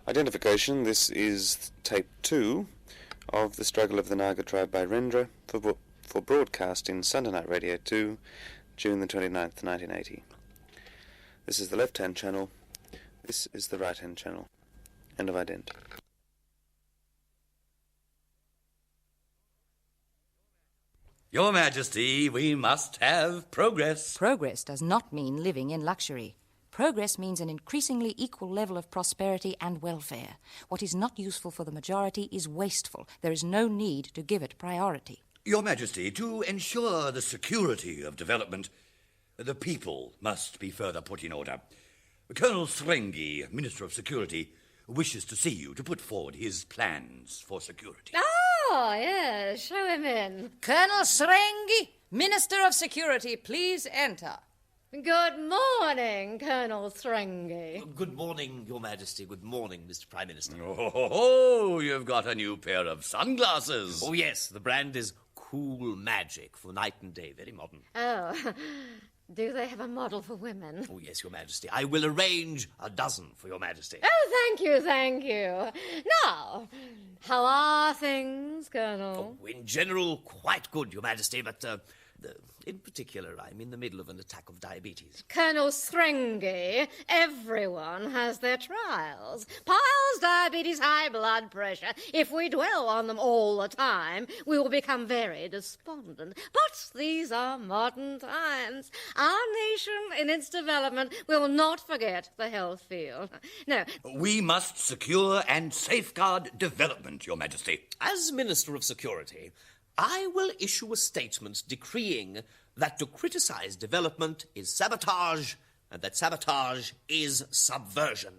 Identification, this is tape 2 of The Struggle of the Naga Tribe by Rendra for broadcast in Sunday Night Radio 2, June the 29th, 1980. This is the left-hand channel, this is the right-hand channel. End of ident. Your Majesty, we must have progress. Progress does not mean living in luxury. Progress means an increasingly equal level of prosperity and welfare. What is not useful for the majority is wasteful. There is no need to give it priority. Your Majesty, to ensure the security of development, the people must be further put in order. Colonel Srengi, Minister of Security, wishes to see you to put forward his plans for security. Oh, yes, show him in. Colonel Srengi, Minister of Security, please enter. Good morning, Colonel Srengi. Good morning, Your Majesty. Good morning, Mr. Prime Minister. Oh, you've got a new pair of sunglasses. Oh, yes, the brand is Cool Magic for night and day. Very modern. Oh, do they have a model for women? Oh, yes, Your Majesty. I will arrange a dozen for Your Majesty. Oh, thank you. Now, how are things, Colonel? Oh, in general, quite good, Your Majesty, but in particular, I'm in the middle of an attack of diabetes. Colonel Srengi, everyone has their trials. Piles, diabetes, high blood pressure. If we dwell on them all the time, we will become very despondent. But these are modern times. Our nation, in its development, will not forget the health field. No. We must secure and safeguard development, Your Majesty. As Minister of Security, I will issue a statement decreeing that to criticize development is sabotage, and that sabotage is subversion.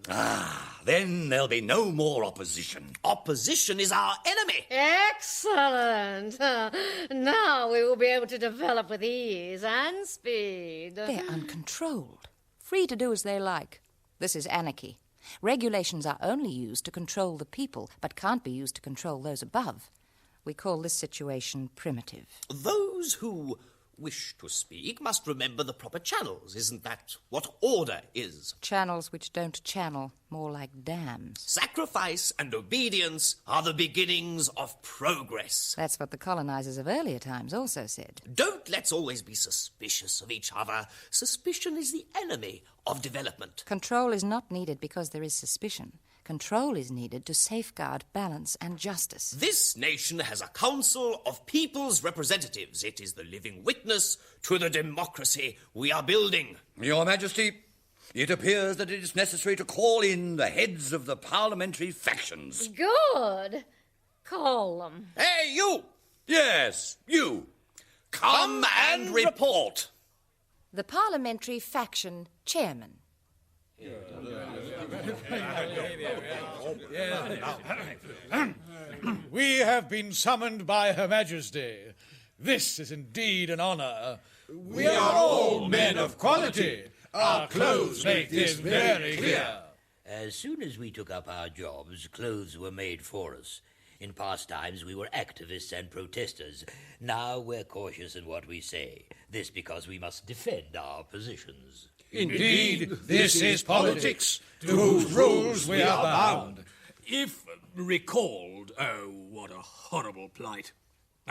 Then there'll be no more opposition. Opposition is our enemy. Excellent. Now we will be able to develop with ease and speed. They're uncontrolled, free to do as they like. This is anarchy. Regulations are only used to control the people, but can't be used to control those above. We call this situation primitive. Those who wish to speak must remember the proper channels. Isn't that what order is? Channels which don't channel, more like dams. Sacrifice and obedience are the beginnings of progress. That's what the colonizers of earlier times also said. Don't let's always be suspicious of each other. Suspicion is the enemy of development. Control is not needed because there is suspicion. Control is needed to safeguard balance and justice. This nation has a council of people's representatives. It is the living witness to the democracy we are building. Your Majesty, it appears that it is necessary to call in the heads of the parliamentary factions. Good. Call them. Hey, you! Yes, you. Come and report. The parliamentary faction chairman. We have been summoned by Her Majesty. This is indeed an honour. We are all men of quality. Our clothes make this very clear. As soon as we took up our jobs, clothes were made for us. In past times, we were activists and protesters. Now we're cautious in what we say. This because we must defend our positions. Indeed, this is politics, to whose rules we are bound. If recalled, oh, what a horrible plight.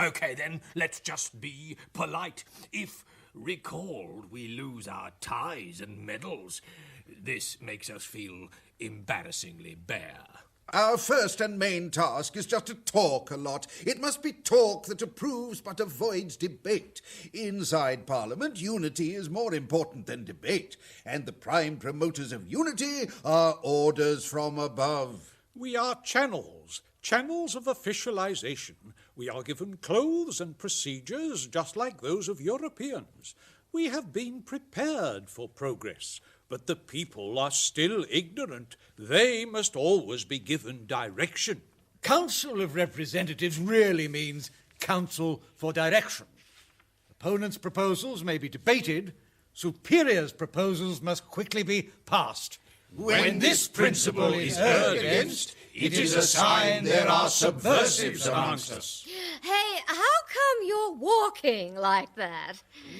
Okay, then, let's just be polite. If recalled, we lose our ties and medals. This makes us feel embarrassingly bare. Our first and main task is just to talk a lot. It must be talk that approves but avoids debate. Inside Parliament, unity is more important than debate, and the prime promoters of unity are orders from above. We are channels of officialization. We are given clothes and procedures just like those of Europeans. We have been prepared for progress. But the people are still ignorant. They must always be given direction. Council of Representatives really means Council for Direction. Opponents' proposals may be debated. Superiors' proposals must quickly be passed. When this principle is heard against, it is a sign there are subversives amongst us. Hey, how come you're walking like that?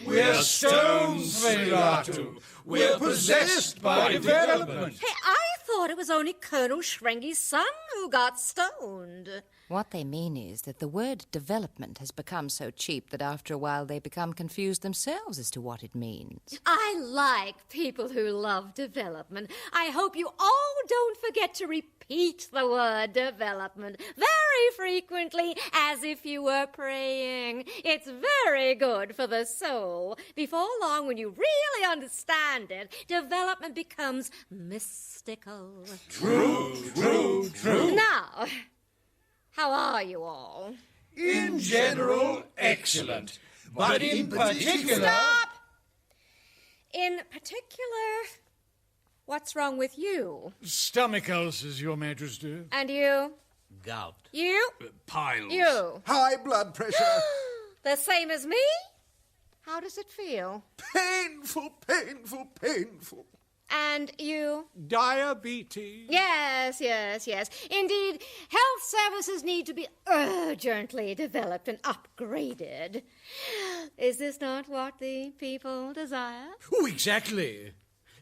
We're stones, Veneratu. We're possessed by development. Hey, I thought it was only Colonel Schrengi's son who got stoned. What they mean is that the word development has become so cheap that after a while they become confused themselves as to what it means. I like people who love development. I hope you all don't forget to repeat the word development very frequently, as if you were praying. It's very good for the soul. Before long, when you really understand it, development becomes mystical. True. Now, how are you all? In general, excellent. But in particular... Stop! In particular, what's wrong with you? Stomach ulcers, Your Majesty. And you? Gout. You? Piles. You? High blood pressure. The same as me? How does it feel? Painful. And you? Diabetes. Yes. Indeed, health services need to be urgently developed and upgraded. Is this not what the people desire? Oh, exactly.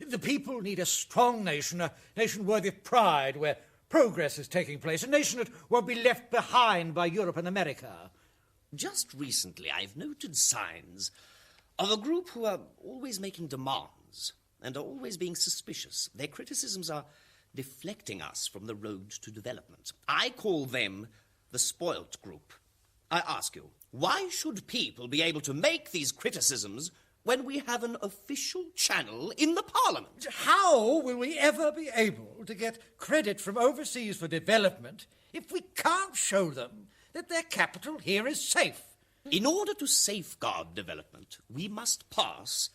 The people need a strong nation, a nation worthy of pride, where progress is taking place, a nation that won't be left behind by Europe and America. Just recently, I've noted signs of a group who are always making demands and are always being suspicious. Their criticisms are deflecting us from the road to development. I call them the spoilt group. I ask you, why should people be able to make these criticisms when we have an official channel in the Parliament? How will we ever be able to get credit from overseas for development if we can't show them that their capital here is safe? In order to safeguard development, we must pass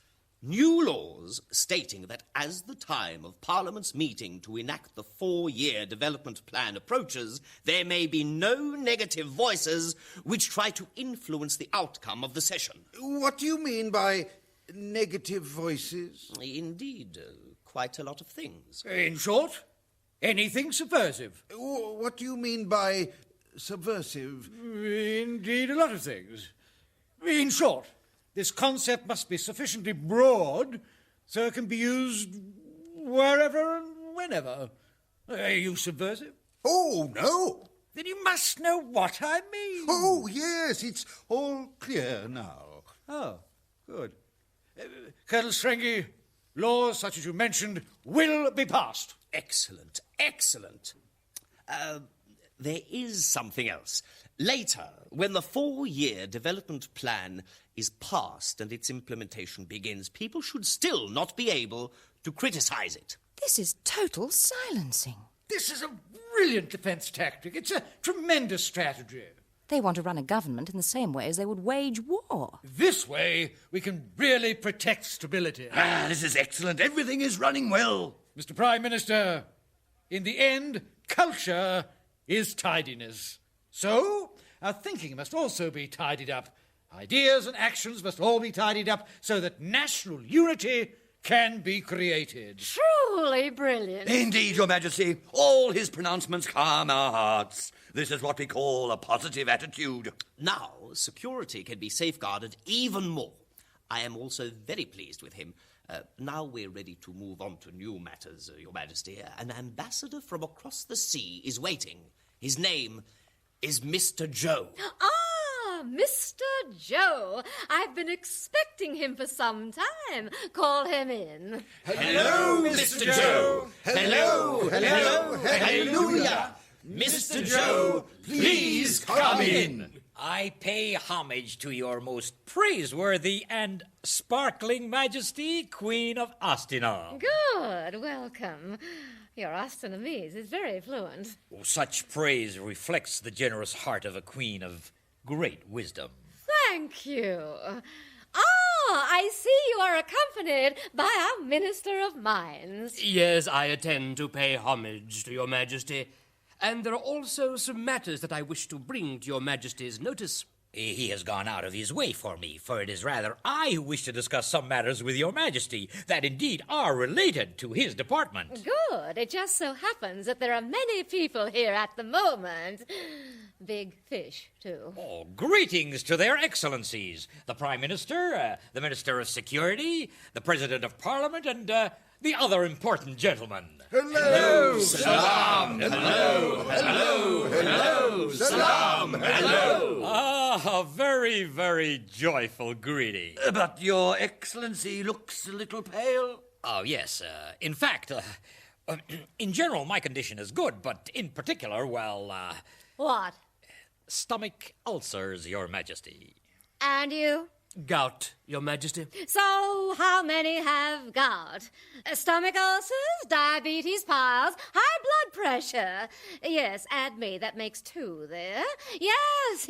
new laws stating that as the time of Parliament's meeting to enact the 4-year development plan approaches, there may be no negative voices which try to influence the outcome of the session. What do you mean by negative voices? Indeed, quite a lot of things. In short, anything subversive. What do you mean by subversive? Indeed, a lot of things. In short, this concept must be sufficiently broad so it can be used wherever and whenever. Are you subversive? Oh, no. Then you must know what I mean. Oh, yes, it's all clear now. Oh, good. Colonel Strengy, laws such as you mentioned will be passed. Excellent. There is something else. Later, when the 4-year development plan is passed and its implementation begins, people should still not be able to criticize it. This is total silencing. This is a brilliant defense tactic. It's a tremendous strategy. They want to run a government in the same way as they would wage war. This way, we can really protect stability. This is excellent. Everything is running well. Mr. Prime Minister, in the end, culture is tidiness. So, our thinking must also be tidied up. Ideas and actions must all be tidied up so that national unity can be created. Truly brilliant. Indeed, Your Majesty. All his pronouncements calm our hearts. This is what we call a positive attitude. Now, security can be safeguarded even more. I am also very pleased with him. Now we're ready to move on to new matters, Your Majesty. An ambassador from across the sea is waiting. His name is Mr. Joe. Mr. Joe. I've been expecting him for some time. Call him in. Hello, Mr. Joe. Hello, hallelujah. Mr. Joe, please come in. I pay homage to your most praiseworthy and sparkling Majesty, Queen of Astina. Good, welcome. Your Astinamese is very fluent. Such praise reflects the generous heart of a queen of great wisdom. Thank you. I see you are accompanied by our Minister of Mines. Yes, I attend to pay homage to Your Majesty. And there are also some matters that I wish to bring to Your Majesty's notice. He has gone out of his way for me, for it is rather I who wish to discuss some matters with Your Majesty that indeed are related to his department. Good. It just so happens that there are many people here at the moment. Big fish, too. Oh, greetings to their excellencies. The Prime Minister, the Minister of Security, the President of Parliament, and the other important gentleman. Hello, hello, salam, hello, hello, hello, salam, hello. Ah, a very, very joyful greeting. But your excellency looks a little pale. Oh, yes. In fact, in general, my condition is good, but in particular, well, What? stomach ulcers, Your Majesty. And you? Gout, Your Majesty. So, how many have gout? Stomach ulcers, diabetes, piles, high blood pressure. Yes, add me. That makes 2 there. Yes.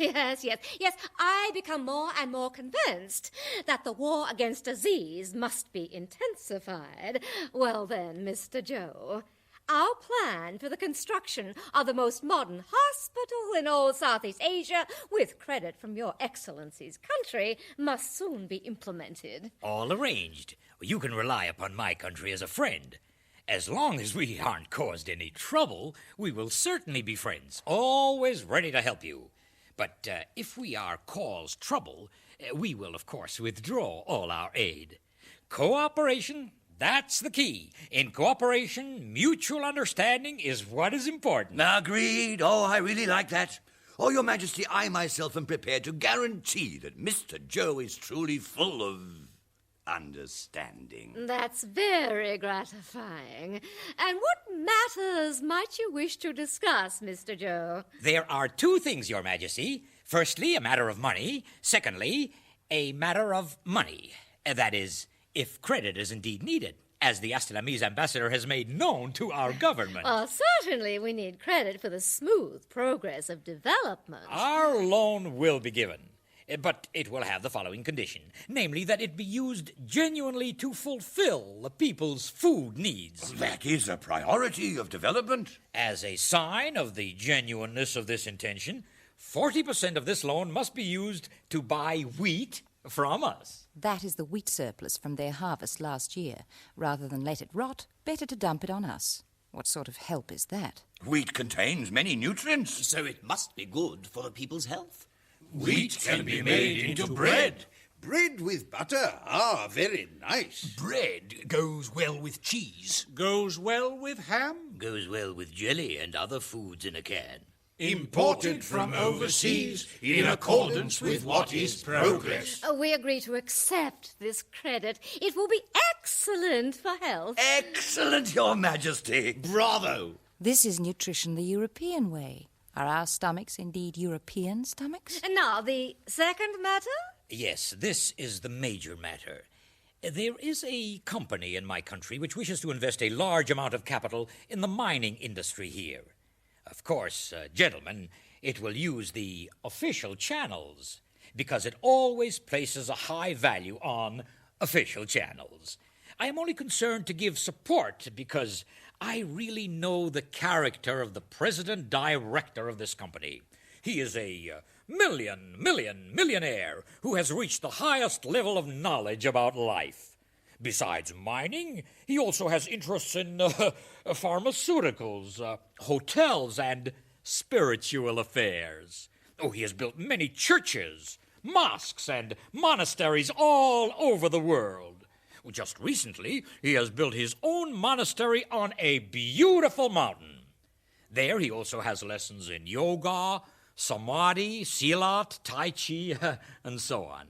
I become more and more convinced that the war against disease must be intensified. Well then, Mr. Joe, our plan for the construction of the most modern hospital in all Southeast Asia, with credit from Your Excellency's country, must soon be implemented. All arranged. You can rely upon my country as a friend. As long as we aren't caused any trouble, we will certainly be friends, always ready to help you. But if we are caused trouble, we will, of course, withdraw all our aid. Cooperation, that's the key. In cooperation, mutual understanding is what is important. Agreed. Oh, I really like that. Oh, Your Majesty, I myself am prepared to guarantee that Mr. Joe is truly full of understanding. That's very gratifying. And what matters might you wish to discuss, Mr. Joe? There are 2 things, Your Majesty. Firstly, a matter of money. Secondly, a matter of money. That is, if credit is indeed needed, as the Astelamise ambassador has made known to our government. Well, certainly we need credit for the smooth progress of development. Our loan will be given, but it will have the following condition, namely that it be used genuinely to fulfill the people's food needs. That is a priority of development. As a sign of the genuineness of this intention, 40% of this loan must be used to buy wheat from us. That is the wheat surplus from their harvest last year. Rather than let it rot, better to dump it on us. What sort of help is that? Wheat contains many nutrients. So it must be good for the people's health. Wheat can be made into bread. Bread with butter. Ah, very nice. Bread goes well with cheese. Goes well with ham. Goes well with jelly and other foods in a can. Imported from overseas in accordance with what is progress. We agree to accept this credit. It will be excellent for health. Excellent, Your Majesty. Bravo! This is nutrition the European way. Are our stomachs indeed European stomachs? And now, the second matter? Yes, this is the major matter. There is a company in my country which wishes to invest a large amount of capital in the mining industry here. Of course, gentlemen, it will use the official channels, because it always places a high value on official channels. I am only concerned to give support because I really know the character of the president director of this company. He is a millionaire who has reached the highest level of knowledge about life. Besides mining, he also has interests in pharmaceuticals, hotels, and spiritual affairs. Oh, he has built many churches, mosques, and monasteries all over the world. Just recently, he has built his own monastery on a beautiful mountain. There he also has lessons in yoga, samadhi, silat, tai chi, and so on.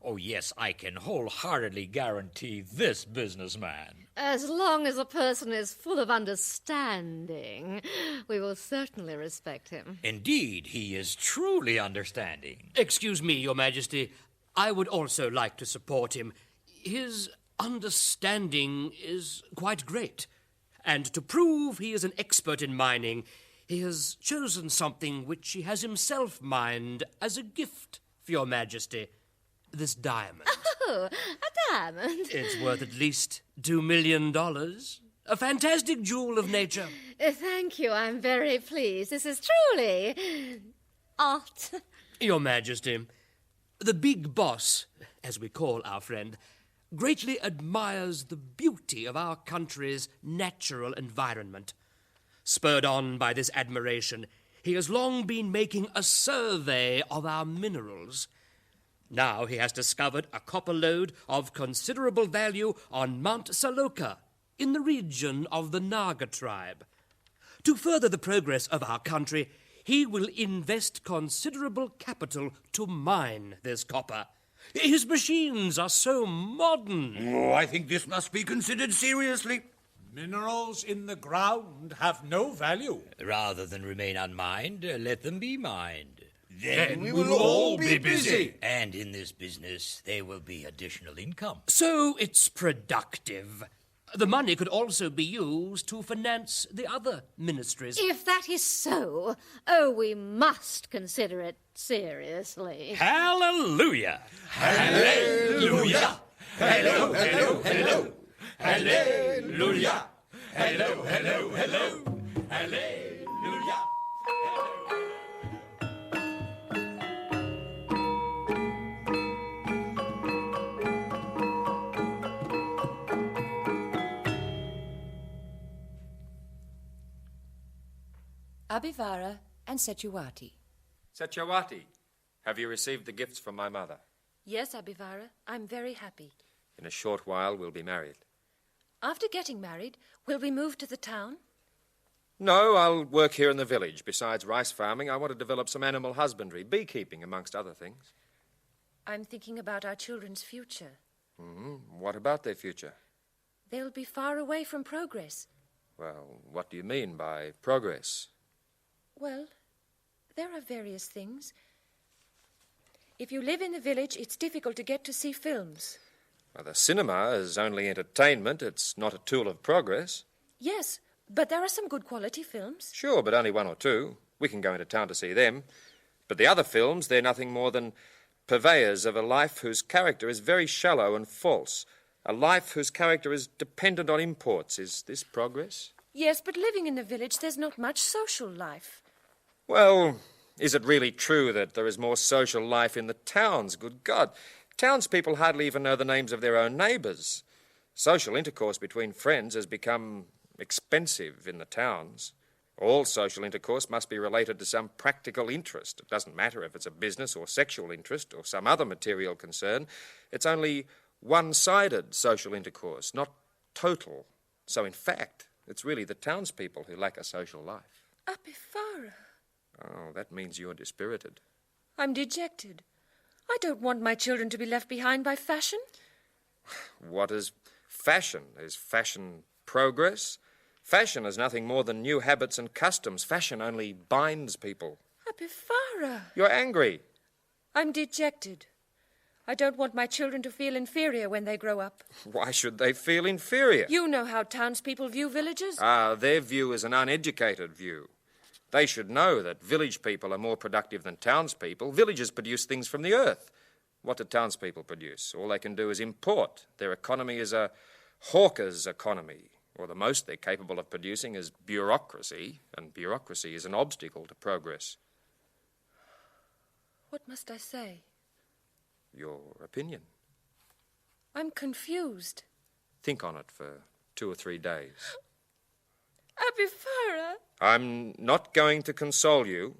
Oh, yes, I can wholeheartedly guarantee this businessman. As long as a person is full of understanding, we will certainly respect him. Indeed, he is truly understanding. Excuse me, Your Majesty. I would also like to support him. His understanding is quite great. And to prove he is an expert in mining, he has chosen something which he has himself mined as a gift for Your Majesty. This diamond. Oh, a diamond. It's worth at least $2 million. A fantastic jewel of nature. Thank you, I'm very pleased. This is truly art. Your Majesty, the big boss, as we call our friend, greatly admires the beauty of our country's natural environment. Spurred on by this admiration, he has long been making a survey of our minerals. Now he has discovered a copper lode of considerable value on Mount Saloka, in the region of the Naga tribe. To further the progress of our country, he will invest considerable capital to mine this copper. His machines are so modern. Oh, I think this must be considered seriously. Minerals in the ground have no value. Rather than remain unmined, let them be mined. Then we will all be busy. And in this business, there will be additional income. So it's productive. The money could also be used to finance the other ministries. If that is so, we must consider it seriously. Hallelujah! Hallelujah! Hello, hello, hello! Hallelujah! Hello, hello, hello! Hallelujah! Abhivara and Setuwati. Setuwati, have you received the gifts from my mother? Yes, Abhivara. I'm very happy. In a short while, we'll be married. After getting married, will we move to the town? No, I'll work here in the village. Besides rice farming, I want to develop some animal husbandry, beekeeping, amongst other things. I'm thinking about our children's future. What about their future? They'll be far away from progress. Well, what do you mean by progress? Well, there are various things. If you live in the village, it's difficult to get to see films. Well, the cinema is only entertainment. It's not a tool of progress. Yes, but there are some good quality films. Sure, but only one or two. We can go into town to see them. But the other films, they're nothing more than purveyors of a life whose character is very shallow and false. A life whose character is dependent on imports. Is this progress? Yes, but living in the village, there's not much social life. Well, is it really true that there is more social life in the towns? Good God. Townspeople hardly even know the names of their own neighbours. Social intercourse between friends has become expensive in the towns. All social intercourse must be related to some practical interest. It doesn't matter if it's a business or sexual interest or some other material concern. It's only one-sided social intercourse, not total. So, in fact, it's really the townspeople who lack a social life. Abhivara. Oh, that means you're dispirited. I'm dejected. I don't want my children to be left behind by fashion. What is fashion? Is fashion progress? Fashion is nothing more than new habits and customs. Fashion only binds people. Abhivara. You're angry. I'm dejected. I don't want my children to feel inferior when they grow up. Why should they feel inferior? You know how townspeople view villagers. Their view is an uneducated view. They should know that village people are more productive than townspeople. Villagers produce things from the earth. What do townspeople produce? All they can do is import. Their economy is a hawker's economy, or the most they're capable of producing is bureaucracy, and bureaucracy is an obstacle to progress. What must I say? Your opinion. I'm confused. Think on it for 2 or 3 days. Abhivara. I'm not going to console you.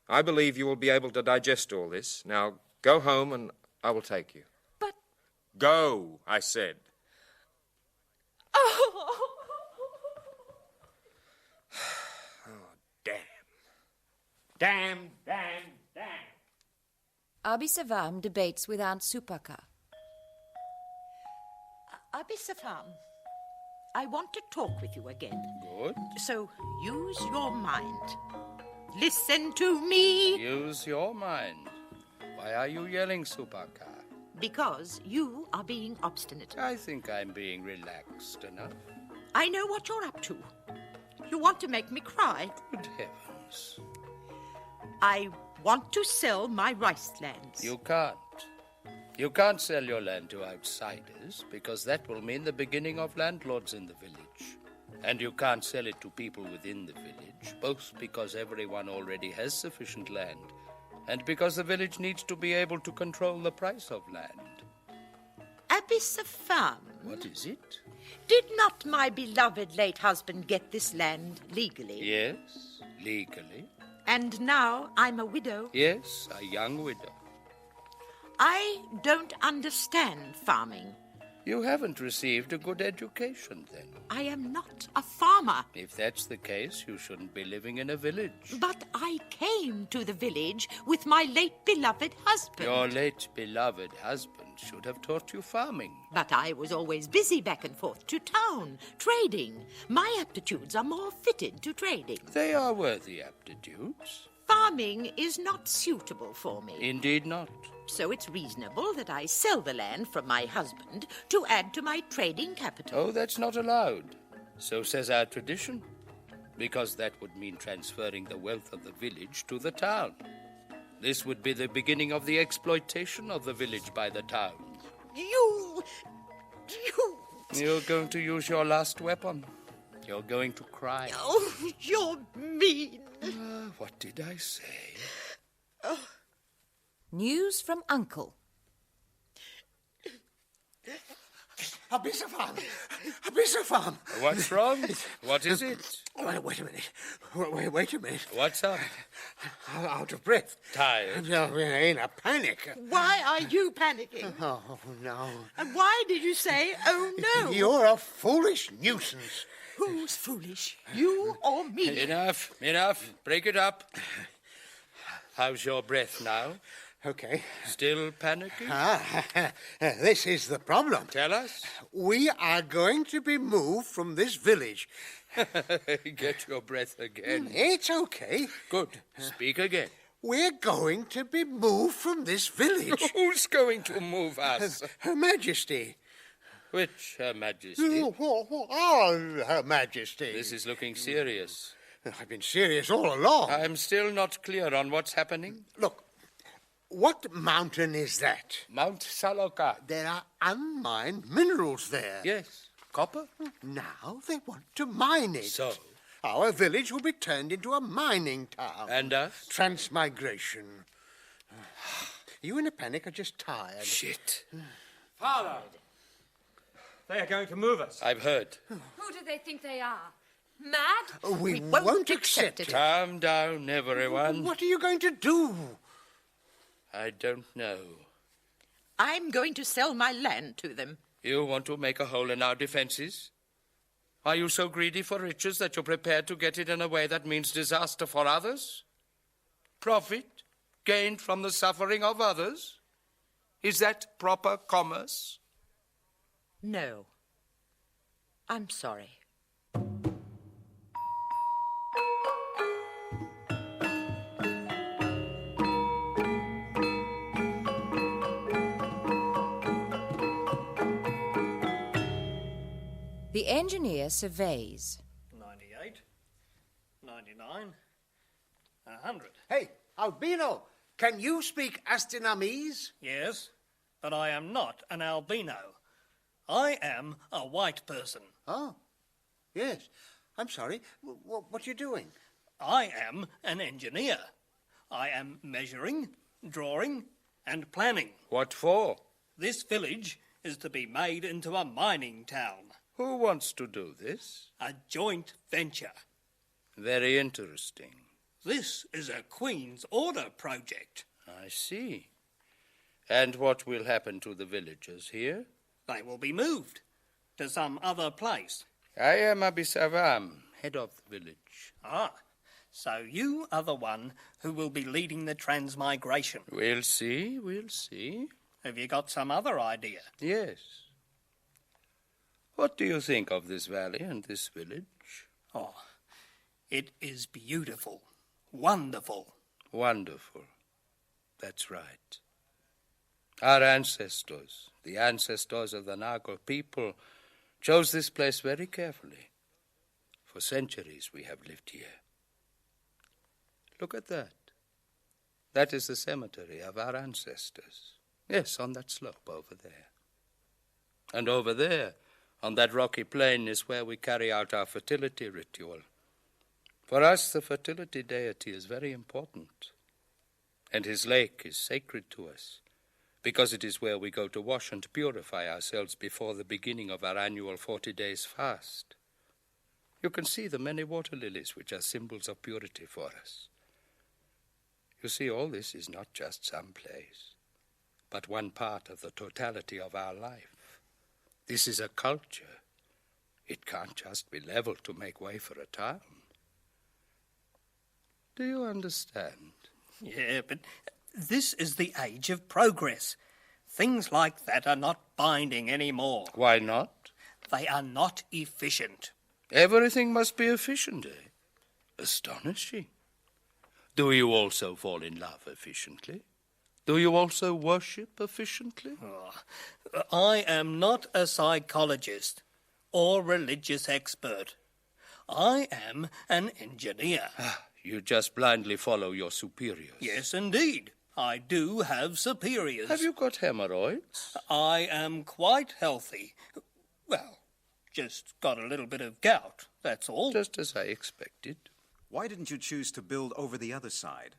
I believe you will be able to digest all this. Now, go home and I will take you. But... Go, I said. Oh, Damn. Damn, damn, damn. Abhisavam debates with Aunt Supaka. Abhisavam, I want to talk with you again. Good. So use your mind. Listen to me. Use your mind. Why are you yelling, Supaka? Because you are being obstinate. I think I'm being relaxed enough. I know what you're up to. You want to make me cry. Good heavens. I want to sell my rice lands. You can't. You can't sell your land to outsiders, because that will mean the beginning of landlords in the village. And you can't sell it to people within the village, both because everyone already has sufficient land, and because the village needs to be able to control the price of land. Abhisavam. What is it? Did not my beloved late husband get this land legally? Yes, legally. And now I'm a widow? Yes, a young widow. I don't understand farming. You haven't received a good education, then. I am not a farmer. If that's the case, you shouldn't be living in a village. But I came to the village with my late beloved husband. Your late beloved husband should have taught you farming. But I was always busy back and forth to town, trading. My aptitudes are more fitted to trading. They are worthy aptitudes. Farming is not suitable for me. Indeed not. So it's reasonable that I sell the land from my husband to add to my trading capital. Oh, that's not allowed. So says our tradition. Because that would mean transferring the wealth of the village to the town. This would be the beginning of the exploitation of the village by the town. You're going to use your last weapon. You're going to cry. Oh, you're mean. What did I say? News from Uncle. Abyssal farm. What's wrong? What is it? Wait a minute. Wait a minute. What's up? I'm out of breath. Tired? I'm in a panic. Why are you panicking? Oh, no. And why did you say, oh, no? You're a foolish nuisance. Who's foolish? You or me? Enough. Break it up. How's your breath now? Okay. Still panicking? This is the problem. Tell us. We are going to be moved from this village. Get your breath again. It's okay. Good. Speak again. We're going to be moved from this village. Who's going to move us? Her Majesty. Which Her Majesty? Her Majesty. This is looking serious. I've been serious all along. I'm still not clear on what's happening. Look, what mountain is that? Mount Saloka. There are unmined minerals there. Yes. Copper? Now they want to mine it. So? Our village will be turned into a mining town. And us? Transmigration. You in a panic or just tired? Shit. Father! They are going to move us. I've heard. Who do they think they are? Mad? We won't accept it. Calm down, everyone. What are you going to do? I don't know. I'm going to sell my land to them. You want to make a hole in our defences? Are you so greedy for riches that you're prepared to get it in a way that means disaster for others? Profit gained from the suffering of others? Is that proper commerce? No. I'm sorry. The engineer surveys. 98, 99, 100. Hey, Albino, can you speak Astinamese? Yes, but I am not an albino. I am a white person. Oh, yes. I'm sorry. What are you doing? I am an engineer. I am measuring, drawing, and planning. What for? This village is to be made into a mining town. Who wants to do this? A joint venture. Very interesting. This is a Queen's Order project. I see. And what will happen to the villagers here? They will be moved to some other place. I am Abisavam, head of the village. Ah, so you are the one who will be leading the transmigration. We'll see. Have you got some other idea? Yes. What do you think of this valley and this village? Oh, it is beautiful. Wonderful. Wonderful. That's right. Our ancestors, the ancestors of the Naga people, chose this place very carefully. For centuries we have lived here. Look at that. That is the cemetery of our ancestors. Yes, on that slope over there. And over there, on that rocky plain, is where we carry out our fertility ritual. For us, the fertility deity is very important. And his lake is sacred to us, because it is where we go to wash and purify ourselves before the beginning of our annual 40 days fast. You can see the many water lilies, which are symbols of purity for us. You see, all this is not just some place, but one part of the totality of our life. This is a culture. It can't just be leveled to make way for a town. Do you understand? Yeah, but this is the age of progress. Things like that are not binding anymore. Why not? They are not efficient. Everything must be efficient, eh? Astonishing. Do you also fall in love efficiently? Do you also worship efficiently? Oh, I am not a psychologist or religious expert. I am an engineer. You just blindly follow your superiors. Yes, indeed. I do have superiors. Have you got hemorrhoids? I am quite healthy. Well, just got a little bit of gout, that's all. Just as I expected. Why didn't you choose to build over the other side?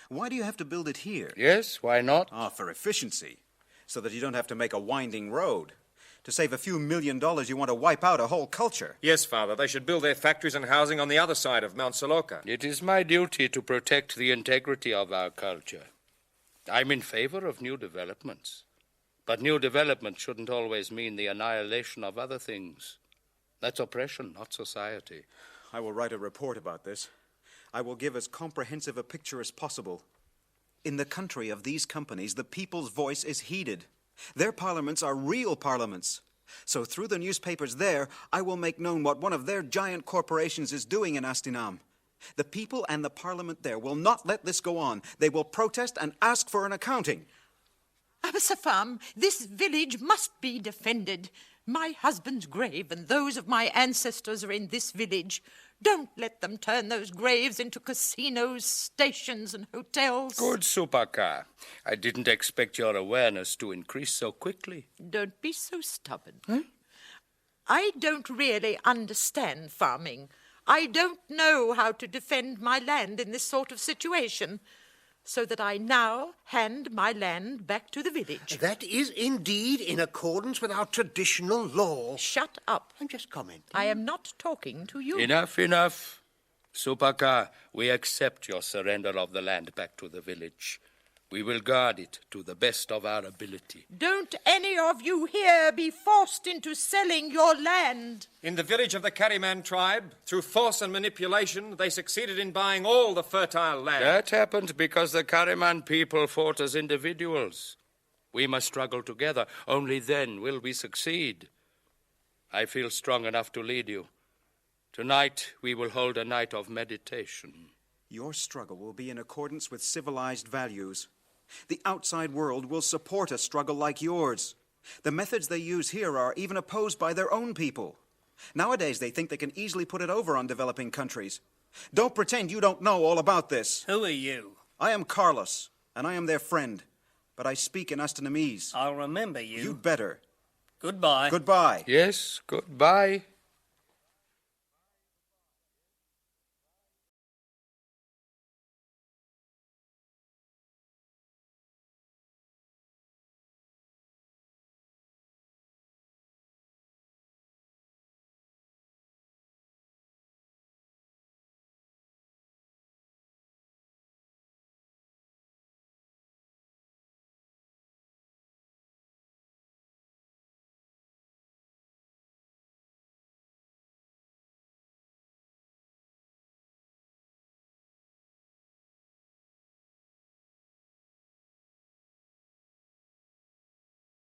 Why do you have to build it here? Yes, why not? For efficiency. So that you don't have to make a winding road. To save a few $1 million, you want to wipe out a whole culture. Yes, Father, they should build their factories and housing on the other side of Mount Saloka. It is my duty to protect the integrity of our culture. I'm in favor of new developments. But new development shouldn't always mean the annihilation of other things. That's oppression, not society. I will write a report about this. I will give as comprehensive a picture as possible. In the country of these companies, the people's voice is heeded. Their parliaments are real parliaments. So through the newspapers there, I will make known what one of their giant corporations is doing in Astinam. The people and the parliament there will not let this go on. They will protest and ask for an accounting. Abasafam, this village must be defended. My husband's grave and those of my ancestors are in this village. Don't let them turn those graves into casinos, stations, and hotels. Good, Supaka. I didn't expect your awareness to increase so quickly. Don't be so stubborn. I don't really understand farming. I don't know how to defend my land in this sort of situation. So that I now hand my land back to the village. That is indeed in accordance with our traditional law. Shut up. I'm just commenting. I am not talking to you. Enough, enough. Supaka, we accept your surrender of the land back to the village. We will guard it to the best of our ability. Don't any of you here be forced into selling your land. In the village of the Kariman tribe, through force and manipulation, they succeeded in buying all the fertile land. That happened because the Kariman people fought as individuals. We must struggle together. Only then will we succeed. I feel strong enough to lead you. Tonight, we will hold a night of meditation. Your struggle will be in accordance with civilized values. The outside world will support a struggle like yours. The methods they use here are even opposed by their own people. Nowadays, they think they can easily put it over on developing countries. Don't pretend you don't know all about this. Who are you? I am Carlos, and I am their friend. But I speak in Astinamese. I'll remember you. You'd better. Goodbye. Goodbye. Yes, goodbye.